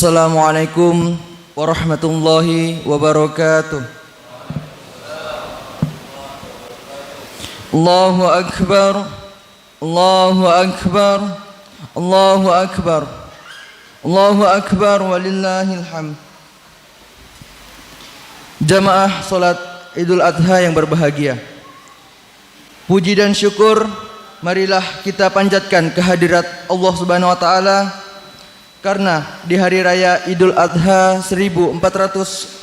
Assalamualaikum warahmatullahi wabarakatuh. Allahu akbar, Allahu akbar, Allahu akbar, Allahu akbar walillahil hamd. Jamaah salat Idul Adha yang berbahagia, puji dan syukur marilah kita panjatkan kehadirat Allah Subhanahu wa taala, karena di hari raya Idul Adha 1443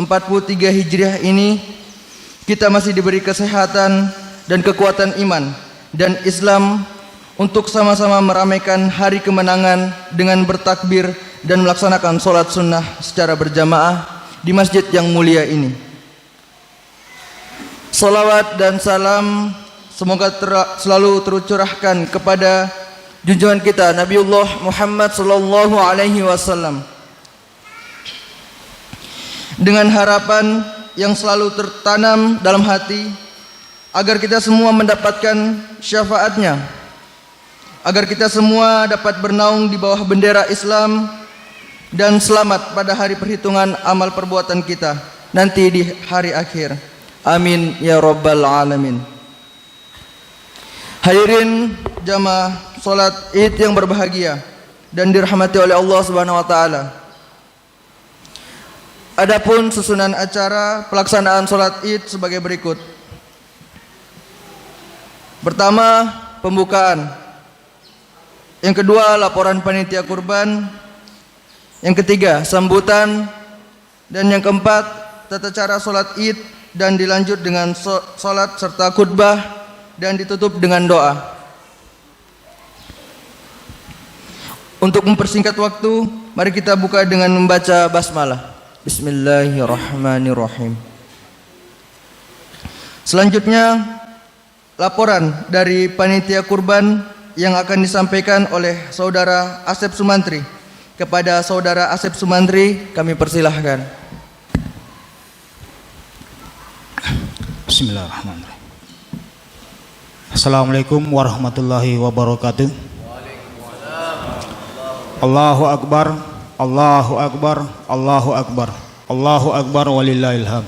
Hijriah ini kita masih diberi kesehatan dan kekuatan iman dan Islam untuk sama-sama meramaikan hari kemenangan dengan bertakbir dan melaksanakan sholat sunnah secara berjamaah di masjid yang mulia ini. Salawat dan salam semoga selalu tercurahkan kepada junjungan kita Nabiullah Muhammad sallallahu alaihi wasallam, dengan harapan yang selalu tertanam dalam hati agar kita semua mendapatkan syafaatnya, agar kita semua dapat bernaung di bawah bendera Islam dan selamat pada hari perhitungan amal perbuatan kita nanti di hari akhir. Amin ya rabbal alamin. Hadirin jamaah salat Id yang berbahagia dan dirahmati oleh Allah Subhanahu wa taala. Adapun susunan acara pelaksanaan salat Id sebagai berikut. Pertama, pembukaan. Yang kedua, laporan panitia kurban. Yang ketiga, sambutan. Dan yang keempat, tata cara salat Id dan dilanjut dengan salat serta khutbah dan ditutup dengan doa. Untuk mempersingkat waktu, mari kita buka dengan membaca basmalah. Bismillahirrahmanirrahim. Selanjutnya, laporan dari panitia kurban yang akan disampaikan oleh saudara Asep Sumantri. Kepada saudara Asep Sumantri kami persilahkan. Bismillahirrahmanirrahim. Assalamualaikum warahmatullahi wabarakatuh. Allahu akbar, Allahu akbar, Allahu akbar, Allahu akbar walillahil hamd.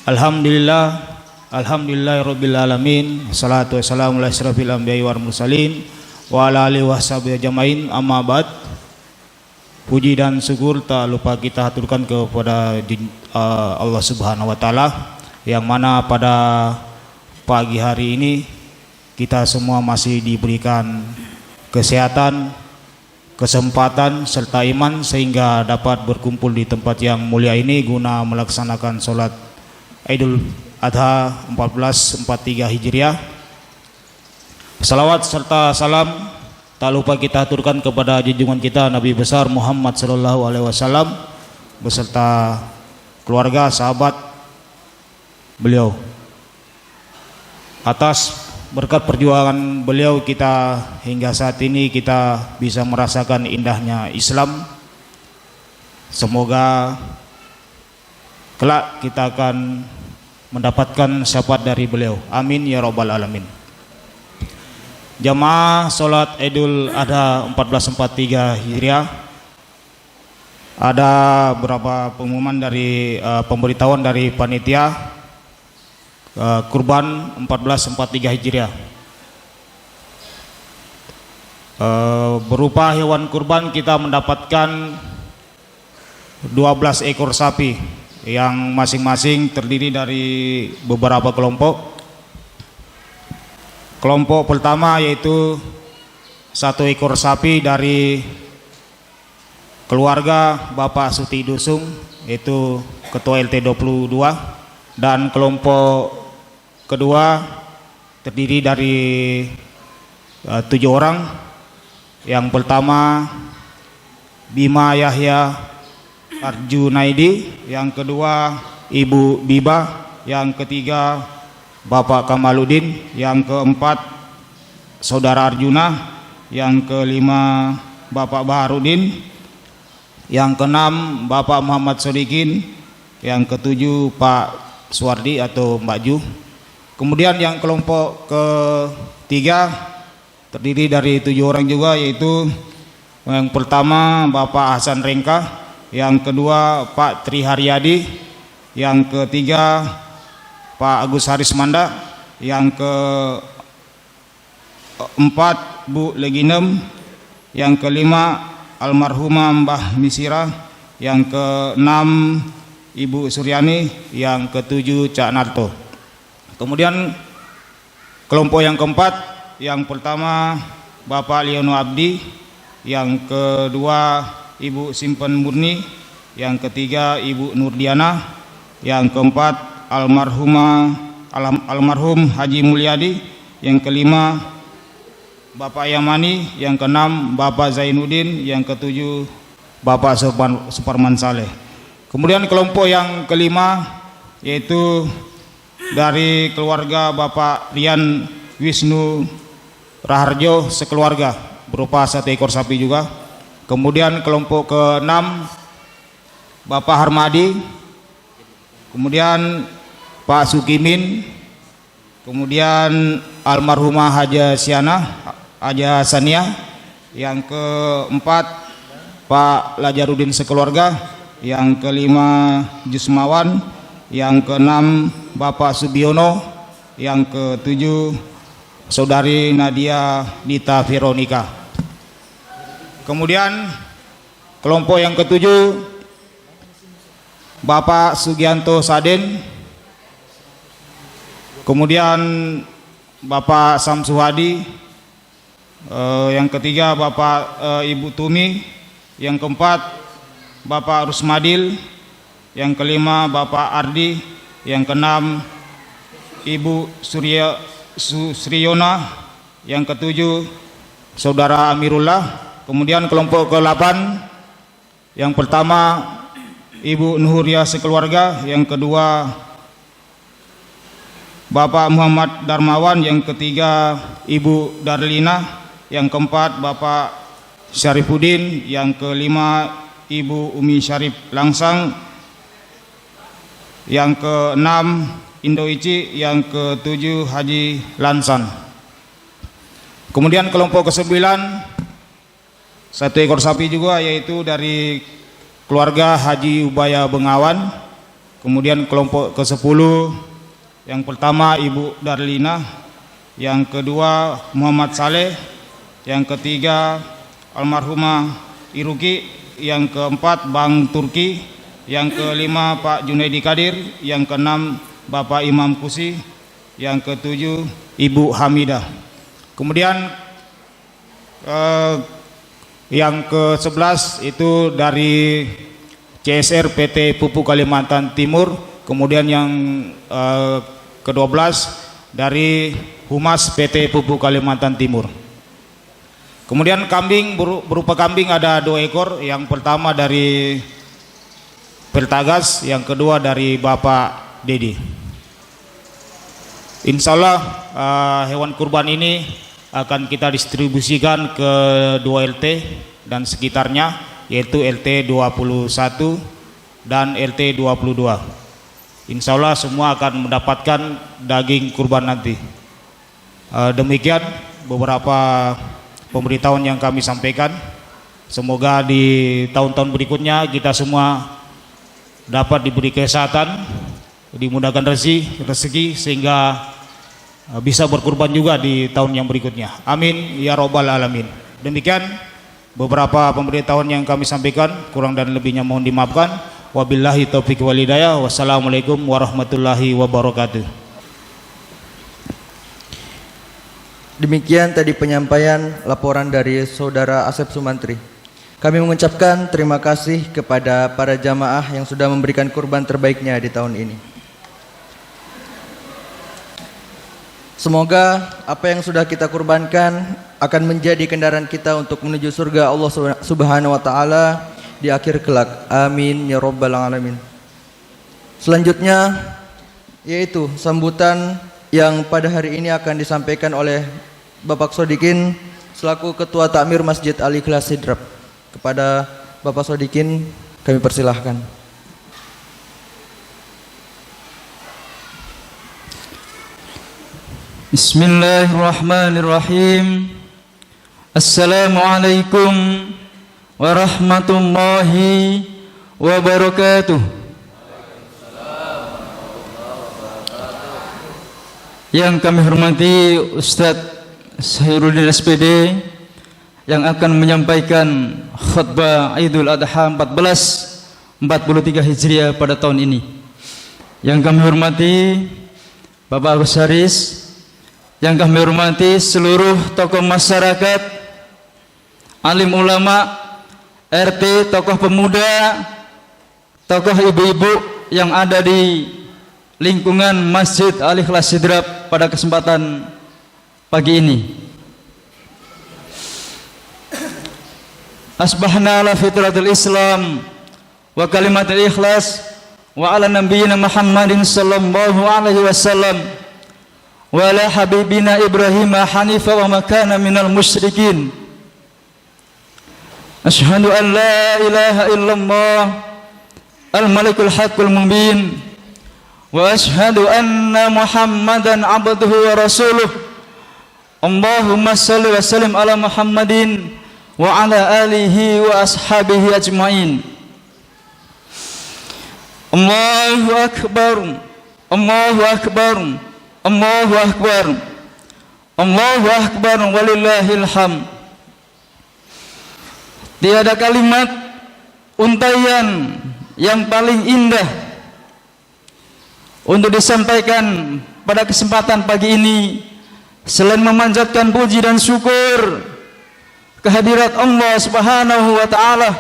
Alhamdulillah, alhamdulillahirabbil alamin. Wassalatu wassalamu ala asyrafil anbiya'i wal mursalin wa ala alihi washabihi ajmain. Amma ba'd. Puji dan syukur tak lupa kita haturkan kepada Allah Subhanahu wa taala, yang mana pada pagi hari ini kita semua masih diberikan kesehatan, kesempatan serta iman sehingga dapat berkumpul di tempat yang mulia ini guna melaksanakan sholat Idul Adha 1443 Hijriah. Salawat serta salam tak lupa kita aturkan kepada junjungan kita Nabi besar Muhammad sallallahu alaihi wasallam beserta keluarga, sahabat beliau. Atas berkat perjuangan beliau kita hingga saat ini kita bisa merasakan indahnya Islam. Semoga kelak kita akan mendapatkan syafaat dari beliau. Amin ya rabbal alamin. Jamaah salat Idul Adha 1443 Hijriah, ada beberapa pengumuman dari pemberitahuan dari panitia kurban 1443 Hijriah. Berupa hewan kurban kita mendapatkan 12 ekor sapi yang masing-masing terdiri dari beberapa kelompok. Kelompok pertama yaitu 1 ekor sapi dari keluarga Bapak Suti Dusung, yaitu Ketua LT 22, dan kelompok kedua terdiri dari 7 orang. Yang pertama Bima Yahya Arjunaidi, yang kedua Ibu Biba, yang ketiga Bapak Kamaludin, yang keempat Saudara Arjuna, yang kelima Bapak Baharudin, yang keenam Bapak Muhammad Sodikin, yang ketujuh Pak Suwardi atau Mbak Ju. Kemudian yang kelompok ketiga terdiri dari 7 orang juga, yaitu yang pertama Bapak Hasan Rengka, yang kedua Pak Tri Haryadi, yang ketiga Pak Agus Harismanda, yang keempat Bu Leginem, yang kelima almarhumah Mbah Misira, yang keenam Ibu Suryani, yang ketujuh Cak Narto. Kemudian kelompok yang keempat, yang pertama Bapak Liono Abdi, yang kedua Ibu Simpen Murni, yang ketiga Ibu Nurdiana, yang keempat almarhum Haji Mulyadi, yang kelima Bapak Yamani, yang keenam Bapak Zainuddin, yang ketujuh Bapak Suparman Saleh. Kemudian kelompok yang kelima yaitu dari keluarga Bapak Rian Wisnu Raharjo sekeluarga, berupa 1 ekor sapi juga. Kemudian kelompok ke-6 Bapak Harmadi, kemudian Pak Sukimin, kemudian almarhumah Haja Sania, yang keempat Pak Lajarudin sekeluarga, yang kelima Jusmawan, yang keenam Bapak Subiono, yang ketujuh Saudari Nadia Dita Veronica. Kemudian kelompok yang ketujuh Bapak Sugianto Saden, kemudian Bapak Samsuhadi, yang ketiga Bapak Ibu Tumi, yang keempat Bapak Rusmadil, yang kelima Bapak Ardi, yang keenam Ibu Sriyona, yang ketujuh Saudara Amirullah. Kemudian kelompok ke-8, yang pertama Ibu Nuhuria sekeluarga, yang kedua Bapak Muhammad Darmawan, yang ketiga Ibu Darlina, yang keempat Bapak Syarifuddin, yang kelima Ibu Umi Syarif Langsang, yang keenam Indo Ici, yang ketujuh Haji Lansan. Kemudian kelompok ke-9 1 ekor sapi juga, yaitu dari keluarga Haji Ubaya Bengawan. Kemudian kelompok ke-10 yang pertama Ibu Darlina, yang kedua Muhammad Saleh, yang ketiga almarhumah Iruki, yang keempat Bang Turki, yang kelima Pak Junaidi Kadir, yang keenam Bapak Imam Kusi, yang ketujuh Ibu Hamidah. Kemudian yang ke-11 itu dari CSR PT Pupuk Kalimantan Timur. Kemudian yang ke-12 dari Humas PT Pupuk Kalimantan Timur. Kemudian kambing, berupa kambing ada 2 ekor. Yang pertama dari Pertagas, yang kedua dari Bapak Dedi. Insya Allah hewan kurban ini akan kita distribusikan ke 2 LT dan sekitarnya, yaitu LT 21 dan LT 22. Insya Allah semua akan mendapatkan daging kurban nanti. Demikian beberapa pemberitahuan yang kami sampaikan. Semoga di tahun-tahun berikutnya kita semua dapat diberi kesehatan, dimudahkan rezeki sehingga bisa berkurban juga di tahun yang berikutnya. Amin ya robbal alamin. Demikian beberapa pemberitahuan yang kami sampaikan, kurang dan lebihnya mohon dimaafkan. Wabillahi taufiq wal hidayah. Wassalamualaikum warahmatullahi wabarakatuh. Demikian tadi penyampaian laporan dari Saudara Asep Sumantri. Kami mengucapkan terima kasih kepada para jamaah yang sudah memberikan kurban terbaiknya di tahun ini. Semoga apa yang sudah kita kurbankan akan menjadi kendaraan kita untuk menuju surga Allah Subhanahu wa taala di akhir kelak. Amin ya rabbal alamin. Selanjutnya yaitu sambutan yang pada hari ini akan disampaikan oleh Bapak Sodikin selaku Ketua Takmir Masjid Al Ikhlas Sidrap. Kepada Bapak Sodikin kami persilahkan. Bismillahirrahmanirrahim. Assalamualaikum warahmatullahi wabarakatuh. Yang kami hormati Ustadz Sahiruddin SPD yang akan menyampaikan khutbah Idul Adha 1443 Hijriah pada tahun ini. Yang kami hormati Bapak Agus Haris, yang kami hormati seluruh tokoh masyarakat, alim ulama, RT, tokoh pemuda, tokoh ibu-ibu yang ada di lingkungan Masjid Al-Ikhlas Sidrap pada kesempatan pagi ini. Asbahna ala fitratul Islam wa kalimatul ikhlas wa ala nabiyyina Muhammadin sallallahu alaihi wasallam wa ala habibina Ibrahim hanifa wa makana minal musyrikin. Asyhadu an la ilaha illallah al-malikul haqqul mubin wa asyhadu anna Muhammadan abduhu wa rasuluh. Allahumma salli wa sallim ala Muhammadin wa ala alihi wa ashabihi ajmain. Allahu akbar, Allahu akbar, Allahu akbar, Allahu akbar walillahil hamd. Tiada kalimat untaian yang paling indah untuk disampaikan pada kesempatan pagi ini selain memanjatkan puji dan syukur kehadirat Allah Subhanahu wa taala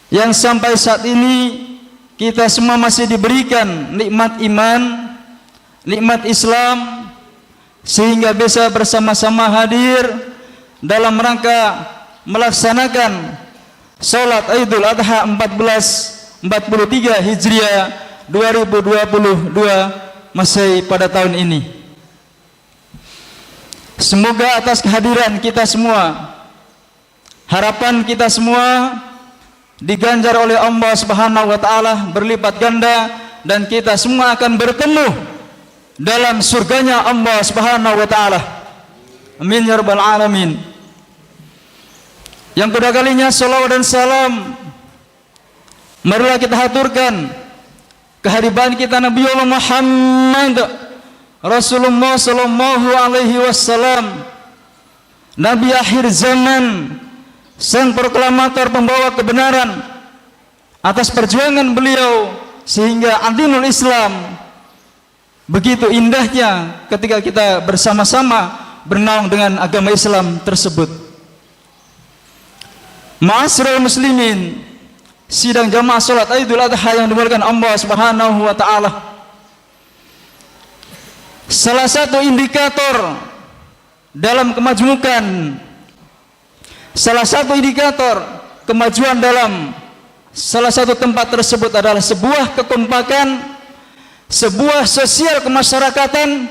yang sampai saat ini kita semua masih diberikan nikmat iman, nikmat Islam, sehingga bisa bersama-sama hadir dalam rangka melaksanakan salat Idul Adha 1443 Hijriah 2022 Masehi pada tahun ini. Semoga atas kehadiran kita semua, harapan kita semua diganjar oleh Allah Subhanahu wa taala berlipat ganda dan kita semua akan bertemu dalam surganya Allah Subhanahu wa taala. Amin ya rabbal alamin. Yang kedua kalinya salawat dan salam marilah kita haturkan kehadiran kita Nabi Allah Muhammad Rasulullah sallallahu alaihi wasallam, Nabi akhir zaman, sang proklamator pembawa kebenaran, atas perjuangan beliau sehingga adinul Islam begitu indahnya ketika kita bersama-sama bernaung dengan agama Islam tersebut. Ma'asyiral muslimin, sidang jamaah salat Idul Adha yang dimuliakan Allah Subhanahu wa taala. Salah satu indikator dalam kemajuan, salah satu indikator kemajuan dalam salah satu tempat tersebut adalah sebuah kekompakan, sebuah sosial kemasyarakatan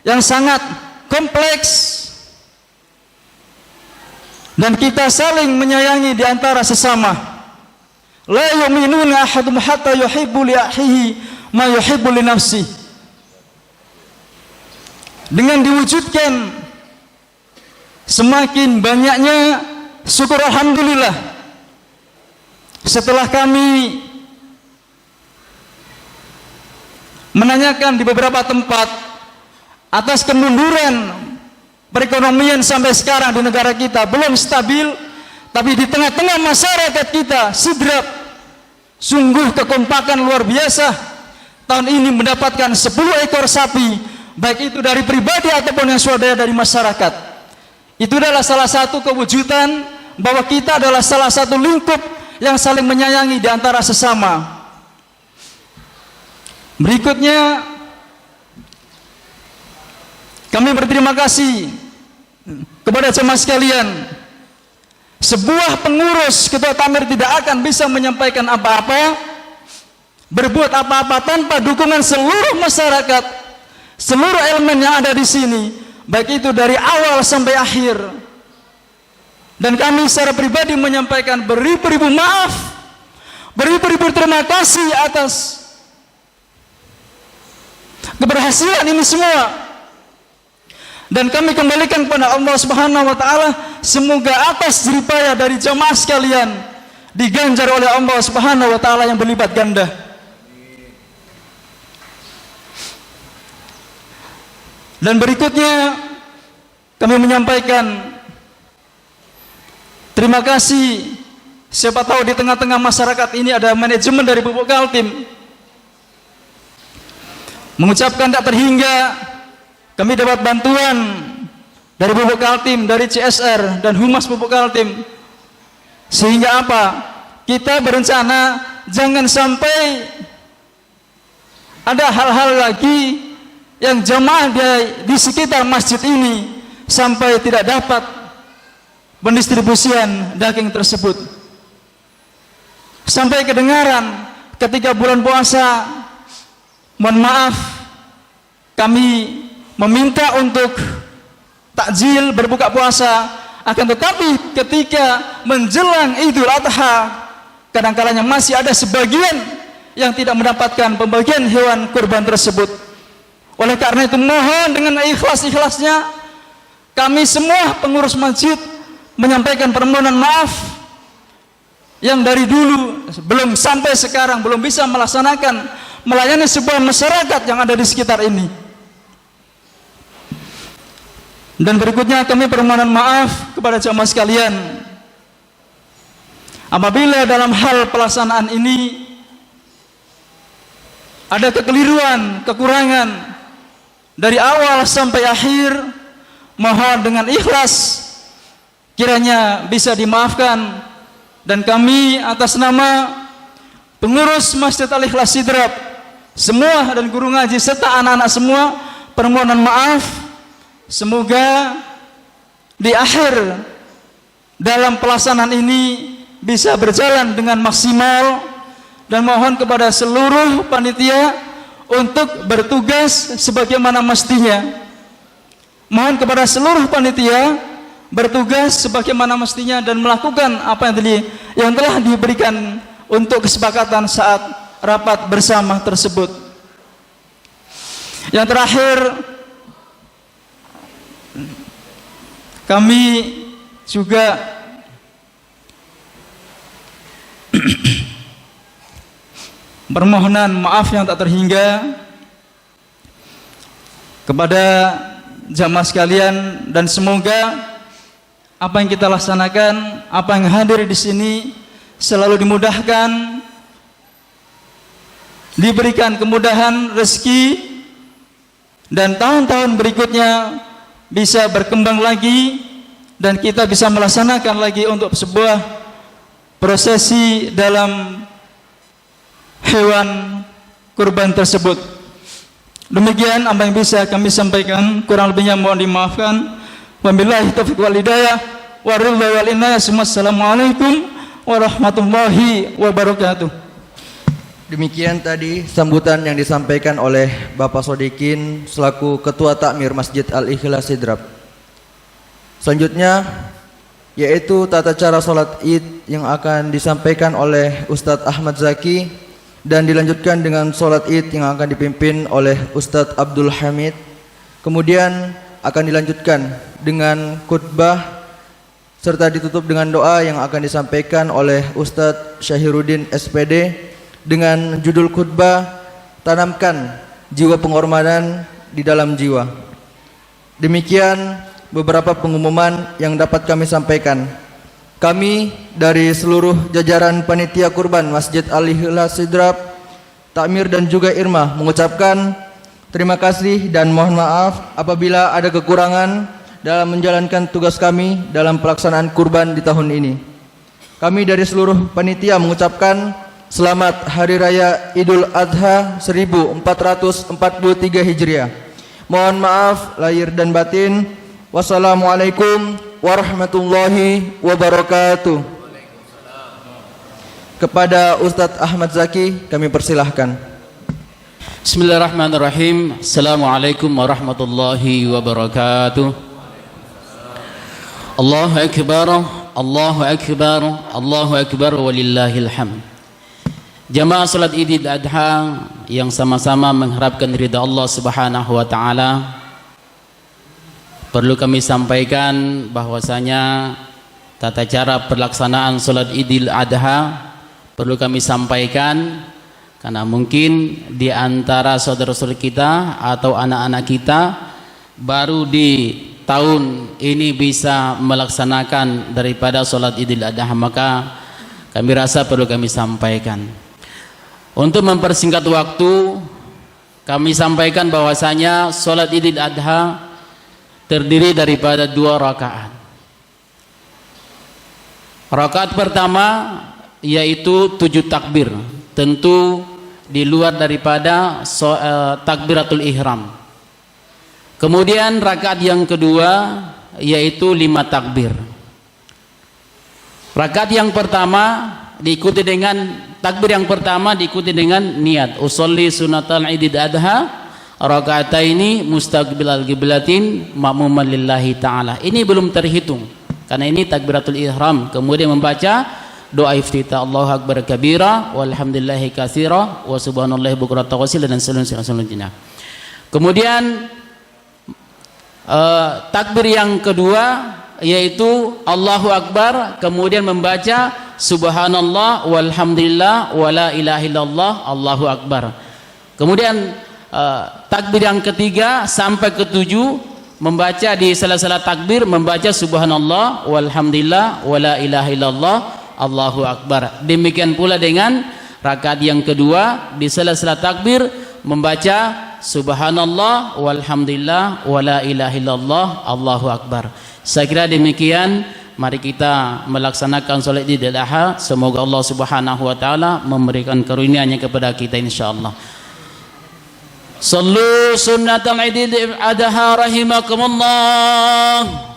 yang sangat kompleks, dan kita saling menyayangi di antara sesama. La yu'minuna ahadum hatta yuhibbu li akhihi ma yuhibbu li nafsihi. Dengan diwujudkan semakin banyaknya syukur alhamdulillah setelah kami menanyakan di beberapa tempat atas kemunduran perekonomian sampai sekarang di negara kita belum stabil, tapi di tengah-tengah masyarakat kita Sidrap sungguh kekompakan luar biasa. Tahun ini mendapatkan 10 ekor sapi, baik itu dari pribadi ataupun yang swadaya dari masyarakat. Itu adalah salah satu kewujudan bahwa kita adalah salah satu lingkup yang saling menyayangi di antara sesama. Berikutnya, kami berterima kasih kepada jemaah sekalian. Sebuah pengurus ketua tamir tidak akan bisa menyampaikan apa-apa, berbuat apa-apa tanpa dukungan seluruh masyarakat, seluruh elemen yang ada di sini, baik itu dari awal sampai akhir. Dan kami secara pribadi menyampaikan beribu-ribu maaf, beribu-ribu terima kasih atas keberhasilan ini semua. Dan kami kembalikan kepada Allah Subhanahu wa taala, semoga atas jeripaya dari jamaah sekalian diganjar oleh Allah Subhanahu wa taala yang berlipat ganda. Dan berikutnya kami menyampaikan terima kasih. Siapa tahu di tengah-tengah masyarakat ini ada manajemen dari Pupuk Kaltim. Mengucapkan tak terhingga kami dapat bantuan dari Pupuk Kaltim, dari CSR dan Humas Pupuk Kaltim. Sehingga apa? Kita berencana jangan sampai ada hal-hal lagi yang jamaah di sekitar masjid ini sampai tidak dapat pendistribusian daging tersebut. Sampai kedengaran ketika bulan puasa, mohon maaf, kami meminta untuk takjil berbuka puasa, akan tetapi ketika menjelang Idul Adha, kadang-kadang masih ada sebagian yang tidak mendapatkan pembagian hewan kurban tersebut. Oleh karena itu mohon dengan ikhlas-ikhlasnya kami semua pengurus masjid menyampaikan permohonan maaf yang dari dulu belum sampai sekarang belum bisa melaksanakan melayani sebuah masyarakat yang ada di sekitar ini. Dan berikutnya kami permohonan maaf kepada jamaah sekalian apabila dalam hal pelaksanaan ini ada kekeliruan, kekurangan dari awal sampai akhir, mohon dengan ikhlas kiranya bisa dimaafkan. Dan kami atas nama pengurus Masjid Al-Ikhlas Sidrap, semua dan guru ngaji serta anak-anak semua permohonan maaf. Semoga di akhir dalam pelaksanaan ini bisa berjalan dengan maksimal, dan mohon kepada seluruh panitia untuk bertugas sebagaimana mestinya. Mohon kepada seluruh panitia bertugas sebagaimana mestinya dan melakukan apa yang telah diberikan untuk kesepakatan saat rapat bersama tersebut. Yang terakhir, kami juga permohonan maaf yang tak terhingga kepada jamaah sekalian, dan semoga apa yang kita laksanakan, apa yang hadir di sini selalu dimudahkan, diberikan kemudahan rezeki, dan tahun-tahun berikutnya bisa berkembang lagi dan kita bisa melaksanakan lagi untuk sebuah prosesi dalam hewan kurban tersebut. Demikian apa yang bisa kami sampaikan, kurang lebihnya mohon dimaafkan. Wabillahi taufiq wal hidayah wa ridha wal inayah. Assalamualaikum warahmatullahi wabarakatuh. Demikian tadi sambutan yang disampaikan oleh Bapak Sodikin selaku Ketua Takmir Masjid Al-Ikhlas Sidrap. Selanjutnya yaitu tata cara sholat Id yang akan disampaikan oleh Ustadz Ahmad Zaki, dan dilanjutkan dengan sholat Id yang akan dipimpin oleh Ustadz Abdul Hamid. Kemudian akan dilanjutkan dengan khutbah serta ditutup dengan doa yang akan disampaikan oleh Ustadz Syahiruddin SPD dengan judul khutbah Tanamkan Jiwa Pengorbanan di Dalam Jiwa. Demikian beberapa pengumuman yang dapat kami sampaikan. Kami dari seluruh jajaran panitia kurban Masjid Al-Ikhlas Sidrap, Takmir dan juga Irmah mengucapkan terima kasih dan mohon maaf apabila ada kekurangan dalam menjalankan tugas kami dalam pelaksanaan kurban di tahun ini. Kami dari seluruh panitia mengucapkan selamat Hari Raya Idul Adha 1443 Hijriah. Mohon maaf lahir dan batin. Wassalamualaikum warahmatullahi wabarakatuh. Kepada Ustadz Ahmad Zaki kami persilahkan. Bismillahirrahmanirrahim. Assalamualaikum warahmatullahi wabarakatuh. Allahu Akbar, Allahu Akbar, Allahu Akbar walillahil hamd. Jamaah salat Idul Adha yang sama-sama mengharapkan ridha Allah Subhanahu wa taala, perlu kami sampaikan bahwasanya tata cara pelaksanaan salat Idul Adha perlu kami sampaikan, karena mungkin di antara saudara-saudara kita atau anak-anak kita baru di tahun ini bisa melaksanakan daripada salat Idul Adha, maka kami rasa perlu kami sampaikan. Untuk mempersingkat waktu, kami sampaikan bahwasanya salat Idul Adha terdiri daripada 2 rakaat. Rakaat pertama yaitu 7 takbir, tentu di luar daripada takbiratul ihram. Kemudian rakaat yang kedua yaitu 5 takbir. Rakaat yang pertama diikuti dengan takbir yang pertama diikuti dengan niat usolli sunatal Idul Adha rakaataini mustaqbilal qiblatin ma'muman lillahi ta'ala. Ini belum terhitung karena ini takbiratul ihram. Kemudian membaca doa iftitah, Allahu akbar kabira walhamdulillahi katsira wa subhanallahi bukratan wa asila, dan selanjutnya. Kemudian takbir yang kedua yaitu Allahu akbar, kemudian membaca subhanallah walhamdulillah wala ilaha illallah Allahu akbar. Kemudian takbir yang ketiga sampai ke-7 membaca di sela-sela takbir membaca subhanallah walhamdulillah wala ilaha illallah Allahu akbar. Demikian pula dengan rakaat yang kedua di sela-sela takbir membaca subhanallah walhamdulillah wala ilaha illallah Allahu akbar. Saya kira demikian, mari kita melaksanakan salat Idul Adha. Semoga Allah Subhanahu wa taala memberikan karunia-Nya kepada kita insyaallah. Sallu sunnatal Idul Adha rahimakumullah.